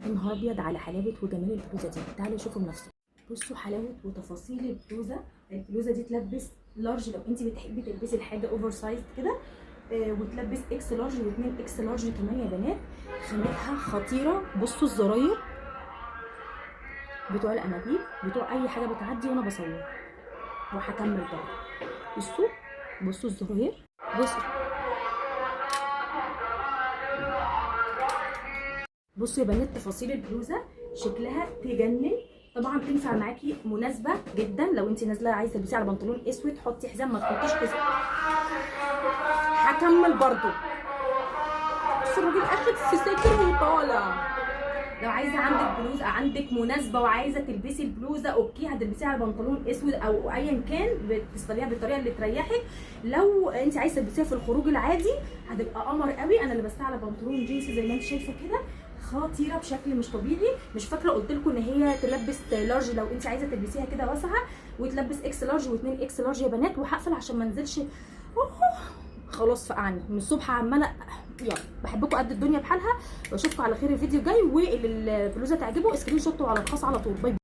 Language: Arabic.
يا نهار ابيض على حلاوه وجمال البلوزه دي، تعالوا شوفوا بنفسكم. بصوا حلاوه وتفاصيل البلوزه دي تلبس لارج لو انت بتحبي تلبسي الحاجه اوفر سايز كده، وتلبس اكس لارج و2 اكس لارج كمان يا بنات. خامتها خطيره. بصوا الزراير بتوع الانابيب بتوع اي حاجه بتعدي وانا بصور، وهكمل برضه. بصوا الزراير. بصوا يا بنات تفاصيل البلوزه شكلها تجنن. طبعا تنفع معاكي مناسبه جدا، لو انت نازله عايزه تلبسي على بنطلون اسود حطي حزام، ما تحطيش حزام. هكمل برضو. بصوا الراجل اخد في سكر وطالع. لو عايزه عندك بلوزه، عندك مناسبه وعايزه تلبسي البلوزه اوكي، هتلبسيها على بنطلون اسود او ايا كان، بتستخدميها بالطريقه اللي تريحك. لو انت عايزه تلبسيها في الخروج العادي هتبقى قمر قوي. انا لبستها على بنطلون جينز زي ما انت شايفه كده، خطيره بشكل مش طبيعي. مش فاكره قلت لكم ان هي تلبس لارج لو انت عايزه تلبسيها كده واسعه، وتلبس اكس لارج و2 اكس لارج يا بنات. وهقفل عشان ما انزلش خلاص فقعني من الصبح عماله. يلا بحبكم قد الدنيا بحالها، واشوفكم على خير الفيديو جاي. واللي البلوزه تعجبه سكرين شوت على الخاص على طول. باي.